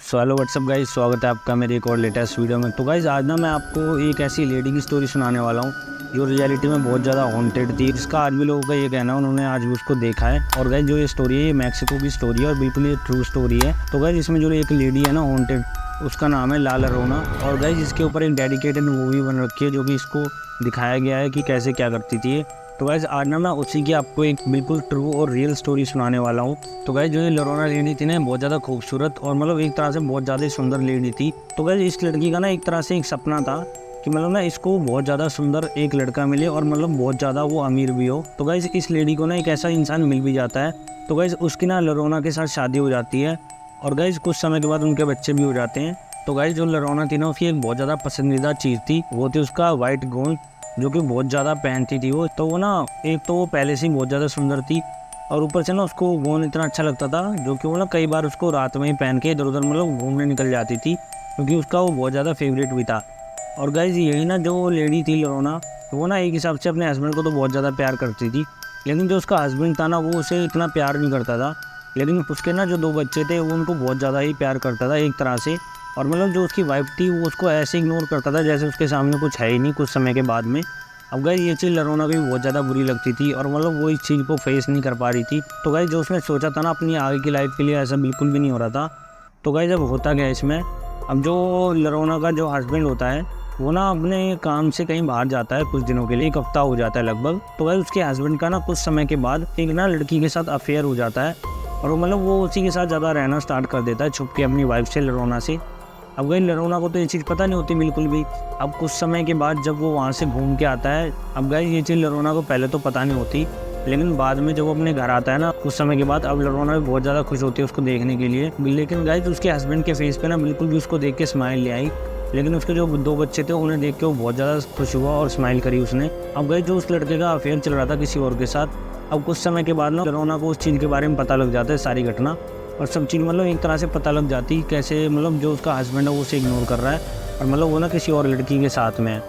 So hello what's up guys, स्वागत है आपका मेरे एक और लेटेस्ट वीडियो में। तो गाइज आज ना मैं आपको एक ऐसी लेडी की स्टोरी सुनाने वाला हूँ जो रियलिटी में बहुत ज़्यादा हॉन्टेड थी। जिसका आज भी लोगों का ये कहना है, उन्होंने आज भी उसको देखा है। और गाइज जो ये स्टोरी है ये मैक्सिको की स्टोरी है और बिल्कुल ये ट्रू स्टोरी है। तो गाइज इसमें जो एक लेडी है ना हॉन्टेड, उसका नाम है ला लोरोना। और गाइज इसके ऊपर एक डेडिकेटेड मूवी बन रखी है जो कि इसको दिखाया गया है कि कैसे क्या करती थी। तो गाइज आज ना मैं उसी की आपको एक बिल्कुल ट्रू और रियल स्टोरी सुनाने वाला हूँ। तो गाइज जो ये लोरोना लेडी थी ना बहुत ज़्यादा खूबसूरत और मतलब एक तरह से बहुत ज़्यादा सुंदर लेडी थी। तो गाइज इस लड़की का ना एक तरह से एक सपना था कि मतलब ना इसको बहुत ज़्यादा सुंदर एक लड़का मिले और मतलब बहुत ज़्यादा वो अमीर भी हो। तो गाइज इस लेडी को ना एक ऐसा इंसान मिल भी जाता है। तो गाइज उसकी ना लोरोना के साथ शादी हो जाती है और गाइज कुछ समय के बाद उनके बच्चे भी हो जाते हैं। तो गाइज जो लोरोना थी ना उसकी एक बहुत ज़्यादा पसंदीदा चीज़ थी, वो थी उसका वाइट गोल्ड, जो कि बहुत ज़्यादा पहनती थी वो। तो वो ना एक तो वो पहले से ही बहुत ज़्यादा सुंदर थी और ऊपर से ना उसको गोंद इतना अच्छा लगता था जो कि वो ना कई बार उसको रात में ही पहन के इधर उधर मतलब घूमने निकल जाती थी, क्योंकि उसका वो बहुत ज़्यादा फेवरेट भी था। और गाइज यही ना जो लेडी थी लोरोना, वो ना एक हिसाब से अपने हस्बैंड को तो बहुत ज़्यादा प्यार करती थी, लेकिन जो उसका हस्बैंड था ना वो उसे इतना प्यार नहीं करता था। लेकिन उसके ना जो 2 बच्चे थे वो उनको बहुत ज़्यादा ही प्यार करता था एक तरह से। और मतलब जो उसकी वाइफ थी वो उसको ऐसे इग्नोर करता था जैसे उसके सामने कुछ है ही नहीं कुछ समय के बाद में। अब गाइस ये चीज़ लोरोना को भी बहुत ज़्यादा बुरी लगती थी और मतलब वो इस चीज़ को फेस नहीं कर पा रही थी। तो गाइस जो उसने सोचा था ना अपनी आगे की लाइफ के लिए, ऐसा बिल्कुल भी नहीं हो रहा था। तो गाइस अब होता क्या है इसमें, अब जो लोरोना का जो हस्बैंड होता है वो ना अपने काम से कहीं बाहर जाता है कुछ दिनों के लिए, 1 हफ्ता हो जाता है लगभग। तो गाइस उसके हस्बैंड का ना कुछ समय के बाद एक ना लड़की के साथ अफेयर हो जाता है और मतलब वो उसी के साथ ज़्यादा रहना स्टार्ट कर देता है छुप के अपनी वाइफ से, लोरोना से। अब गई लोरोना को तो ये चीज़ पता नहीं होती बिल्कुल भी। अब कुछ समय के बाद जब वो वहाँ से घूम के आता है, अब गई ये चीज़ लोरोना को पहले तो पता नहीं होती, लेकिन बाद में जब वो अपने घर आता है ना कुछ समय के बाद, अब लोरोना भी बहुत ज़्यादा खुश होती है उसको देखने के लिए। लेकिन गाइस उसके हस्बैंड के फेस पे ना बिल्कुल भी उसको देख के स्माइल ले आई, लेकिन उसके जो 2 बच्चे थे उन्हें देख के वो बहुत ज़्यादा खुश हुआ और स्माइल करी उसने। अब गाइस जो उस लड़के का अफेयर चल रहा था किसी और के साथ, अब कुछ समय के बाद ना लोरोना को उस चीज़ के बारे में पता लग जाता है, सारी घटना और सब चीज़ मतलब एक तरह से पता लग जाती कैसे मतलब जो उसका हस्बैंड है वो उसे इग्नोर कर रहा है और मतलब वो ना किसी और लड़की के साथ में है।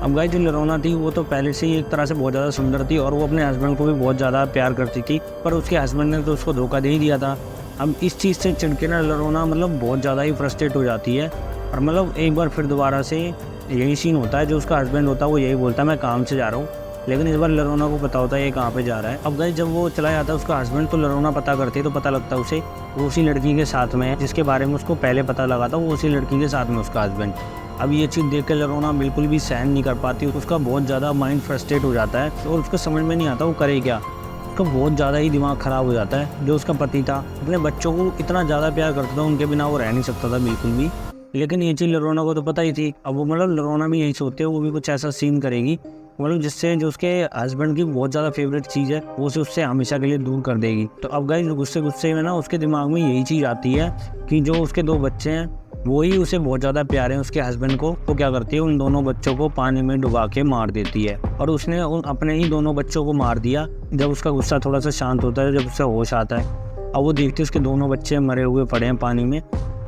अब गाइस जो लोरोना थी वो तो पहले से ही एक तरह से बहुत ज़्यादा सुंदर थी और वो अपने हस्बैंड को भी बहुत ज़्यादा प्यार करती थी, पर उसके हस्बैंड ने तो उसको धोखा दे ही दिया था। अब इस चीज़ से चिढ़ के ना लोरोना मतलब बहुत ज़्यादा ही फ्रस्ट्रेट हो जाती है और मतलब एक बार फिर दोबारा से यही सीन होता है। जो उसका हस्बैंड होता है वो यही बोलता है मैं काम से जा रहा हूँ, लेकिन इस बार लोरोना को पता होता है ये कहाँ पे जा रहा है। अब गाइस जब वो चला जाता है उसका हस्बैंड, तो लोरोना पता करती है तो पता लगता है उसे वो उसी लड़की के साथ में है जिसके बारे में उसको पहले पता लगा था, वो उसी लड़की के साथ में उसका हस्बैंड। अब ये चीज़ देख कर लोरोना बिल्कुल भी सहन नहीं कर पाती, उसका बहुत ज़्यादा माइंड फ्रस्ट्रेट हो जाता है और उसको समझ में नहीं आता वो करे क्या। उसका बहुत ज़्यादा ही दिमाग ख़राब हो जाता है। जो उसका पति था अपने बच्चों को इतना ज़्यादा प्यार करता था, उनके बिना वो रह नहीं सकता था बिल्कुल भी, लेकिन ये चीज़ लोरोना को तो पता ही थी। अब वो मतलब लोरोना भी यही सोचती है वो भी कुछ ऐसा सीन करेगी मतलब जिससे जो उसके हस्बैंड की बहुत ज़्यादा फेवरेट चीज़ है वो उसे उससे हमेशा के लिए दूर कर देगी। तो अब गाइस गुस्से गुस्से में ना उसके दिमाग में यही चीज़ आती है कि जो उसके 2 बच्चे हैं वो ही उसे बहुत ज़्यादा प्यारे हैं उसके हस्बैंड को। वो क्या करती है उन दोनों बच्चों को पानी में डुबा के मार देती है और उसने उन अपने ही दोनों बच्चों को मार दिया। जब उसका गुस्सा थोड़ा सा शांत होता है, जब उससे होश आता है, अब वो देखती है उसके दोनों बच्चे मरे हुए पड़े हैं पानी में।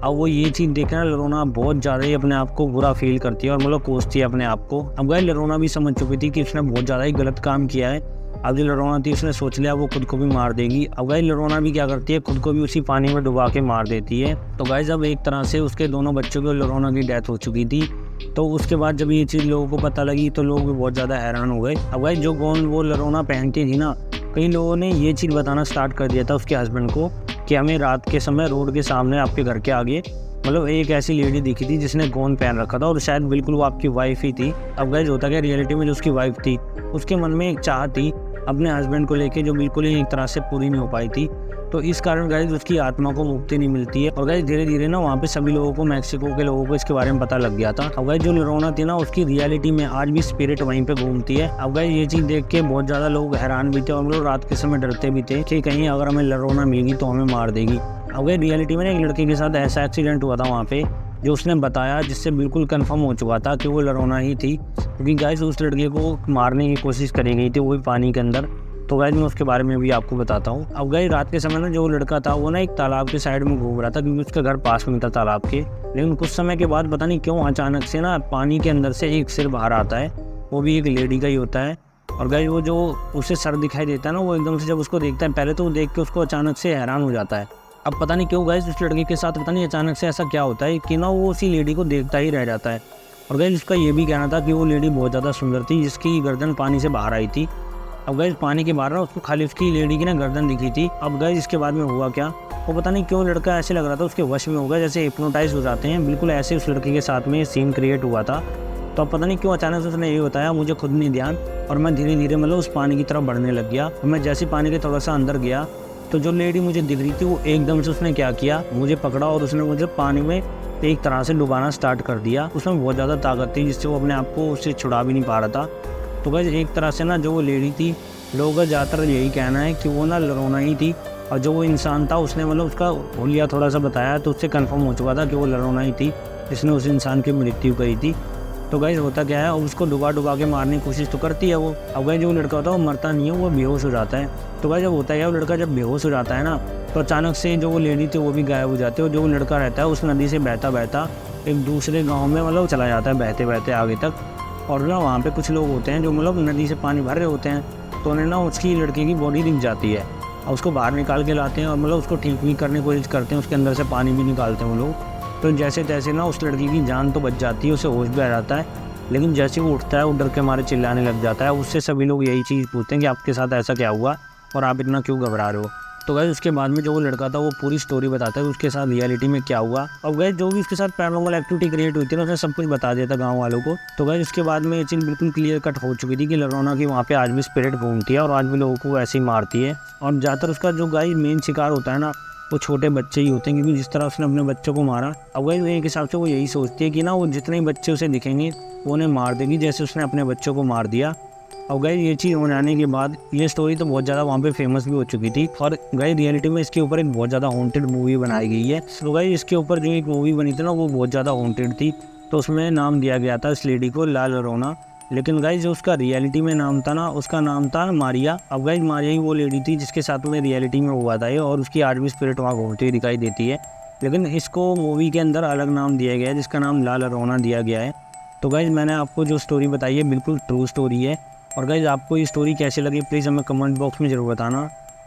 अब वो ये चीज़ देखना लोरोना बहुत ज़्यादा ही अपने आप को बुरा फील करती है और मतलब कोसती है अपने आप को। अब गाइस लोरोना भी समझ चुकी थी कि उसने बहुत ज़्यादा ही गलत काम किया है। अब जो लोरोना थी उसने सोच लिया वो खुद को भी मार देगी। अब गाइस लोरोना भी क्या करती है खुद को भी उसी पानी में डुबा के मार देती है। तो गाइस अब एक तरह से उसके दोनों बच्चों की लोरोना की डेथ हो चुकी थी। तो उसके बाद जब ये चीज़ लोगों को पता लगी तो लोग भी बहुत ज़्यादा हैरान हो गए। अब गाइस जो गोंद वो लोरोना पहनती थी ना, कई लोगों ने ये चीज़ बताना स्टार्ट कर दिया था उसके हस्बैंड को कि हमें रात के समय रोड के सामने आपके घर के आगे मतलब एक ऐसी लेडी दिखी थी जिसने गोंद पहन रखा था और शायद बिल्कुल वो आपकी वाइफ ही थी। अब गाइस होता क्या रियलिटी में जो उसकी वाइफ थी उसके मन में एक चाह थी अपने हस्बैंड को लेके जो बिल्कुल ही एक तरह से पूरी नहीं हो पाई थी। तो इस कारण गाइस उसकी आत्मा को मुक्ति नहीं मिलती है और गाइस धीरे धीरे ना वहाँ पे सभी लोगों को, मैक्सिको के लोगों को इसके बारे में पता लग गया था। अब गाइस जो लोरोना थी ना उसकी रियलिटी में आज भी स्पिरिट वहीं पे घूमती है। अब गाइस ये चीज़ देख के बहुत ज़्यादा लोग हैरान भी थे और लोग रात के समय डरते भी थे कि कहीं अगर हमें लोरोना मिलेगी तो हमें मार देगी। अब गाइस रियलिटी में ना एक लड़के के साथ ऐसा एक्सीडेंट हुआ था वहाँ पे जो उसने बताया, जिससे बिल्कुल कंफर्म हो चुका था कि वो लोरोना ही थी, क्योंकि गाइस उस लड़के को मारने की कोशिश करी गई थी वो भी पानी के अंदर। तो गाइस मैं उसके बारे में भी आपको बताता हूँ। अब गाइस रात के समय ना जो लड़का था वो ना एक तालाब के साइड में घूम रहा था, क्योंकि उसका घर पास में था तालाब के। लेकिन कुछ समय के बाद पता नहीं क्यों अचानक से ना पानी के अंदर से एक सिर बाहर आता है, वो भी एक लेडी का ही होता है। और गाइस वो जो उसे सर दिखाई देता है ना, वो एकदम से जब उसको देखता है, पहले तो वो देख के उसको अचानक से हैरान हो जाता है अब पता नहीं क्यों गाइस उस लड़के के साथ पता नहीं अचानक से ऐसा क्या होता है कि ना वो उसी लेडी को देखता ही रह जाता है। और गाइस उसका ये भी कहना था कि वो लेडी बहुत ज़्यादा सुंदर थी जिसकी गर्दन पानी से बाहर आई थी। अब गाइस पानी के बाहर ना उसको खाली उसकी लेडी की ना गर्दन दिखी थी। अब गाइस इसके बाद में हुआ क्या, वो पता नहीं क्यों लड़का ऐसे लग रहा था उसके वश में हो गया, जैसे हिप्नोटाइज हो जाते हैं, बिल्कुल ऐसे उस लड़के के साथ में सीन क्रिएट हुआ था। तो अब पता नहीं क्यों अचानक से उसने ये बताया मुझे खुद नहीं ध्यान, और मैं धीरे धीरे मतलब उस पानी की तरफ बढ़ने लग गया। और मैं जैसे पानी के थोड़ा सा अंदर गया तो जो लेडी मुझे दिख रही थी वो एकदम से उसने क्या किया, मुझे पकड़ा और उसने मुझे पानी में एक तरह से डुबाना स्टार्ट कर दिया। उसमें बहुत ज़्यादा ताकत थी जिससे वो अपने आप को उससे छुड़ा भी नहीं पा रहा था। तो गाइस एक तरह से ना जो वो लेडी थी, लोगों का ज़्यादातर यही कहना है कि वो ना लरोना ही थी, और जो वो इंसान था उसने मतलब उसका हुलिया थोड़ा सा बताया तो उससे कंफर्म हो चुका था कि वो लरोना ही थी जिसने उस इंसान की मृत्यु करी थी। तो गाइस होता क्या है, उसको डुबा के मारने की कोशिश तो करती है वो। अब गाइस जो लड़का होता है वो मरता नहीं है, वो बेहोश हो जाता है। तो गाइस जब होता है वो लड़का जब बेहोश हो जाता है ना, तो अचानक से जो वो लेडी थी वो भी गायब हो जाती है, और जो वो लड़का रहता है उस नदी से बहता बहता एक दूसरे गाँव में मतलब चला जाता है बहते बहते आगे तक। और ना वहाँ पे कुछ लोग होते हैं जो मतलब नदी से पानी भर रहे होते हैं, तो उन्हें ना उसकी लड़के की बॉडी दिख जाती है और उसको बाहर निकाल के लाते हैं और मतलब उसको ठीक भी करने की कोशिश करते हैं, उसके अंदर से पानी भी निकालते हैं वो लोग। तो जैसे तैसे ना उस लड़की की जान तो बच जाती है, उसे होश भी आ जाता है, लेकिन जैसे वो उठता है वो डर के मारे चिल्लाने लग जाता है। उससे सभी लोग यही चीज़ पूछते हैं कि आपके साथ ऐसा क्या हुआ और आप इतना क्यों घबरा रहे हो। तो गाइस उसके बाद में जो वो लड़का था वो पूरी स्टोरी बताता है उसके साथ रियलिटी में क्या हुआ, और गाइस जो भी उसके साथ पैरानॉर्मल एक्टिविटी क्रिएट हुई थी ना उसने सब कुछ बता दिया था गाँव वालों को। तो गाइस उसके बाद में ये चीज़ बिल्कुल क्लियर कट हो चुकी थी कि लरोना की वहाँ पे आज भी स्पिरिट घूमती है और आज भी लोगों को ऐसे ही मारती है। और ज़्यादातर उसका जो गाइस मेन शिकार होता है ना वो छोटे बच्चे ही होते हैं, क्योंकि जिस तरह उसने अपने बच्चों को मारा, अब गाइस एक हिसाब से वो यही सोचती है कि ना वो जितने बच्चे उसे दिखेंगे वो उन्हें मार देगी जैसे उसने अपने बच्चों को मार दिया। और गाइस ये चीज़ होने आने के बाद ये स्टोरी तो बहुत ज़्यादा वहाँ पे फेमस भी हो चुकी थी, और गाइस रियलिटी में इसके ऊपर एक बहुत ज़्यादा हॉन्टेड मूवी बनाई गई है। तो गाइस इसके ऊपर जो एक मूवी बनी थी ना वो बहुत ज़्यादा हॉन्टेड थी, तो उसमें नाम दिया गया था इस लेडी को ला लोरोना। लेकिन गाइस जो उसका रियलिटी में नाम था ना उसका नाम था मारिया। अब गाइस मारिया ही वो लेडी थी जिसके साथ में रियलिटी में हुआ था ये, और उसकी आज भी स्पिरिट वहाँ घूमती हुई दिखाई देती है। लेकिन इसको मूवी के अंदर अलग नाम दिया गया है जिसका नाम ला लोरोना दिया गया है। तो गाइस मैंने आपको जो स्टोरी बताई है बिल्कुल ट्रू स्टोरी है। और गाइस आपको ये स्टोरी कैसी लगी प्लीज़ हमें कमेंट बॉक्स में ज़रूर बताना।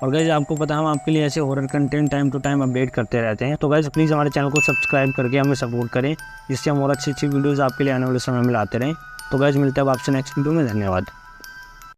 और गाइस आपको पता है हम आपके लिए ऐसे horror content time to time update करते रहते हैं, तो गाइस प्लीज़ हमारे चैनल को सब्सक्राइब करके हमें सपोर्ट करें जिससे हम और अच्छी अच्छी वीडियोज़ आपके लिए आने वाले समय में लाते रहें। तो गाइस मिलते हैं आपसे नेक्स्ट वीडियो में, धन्यवाद।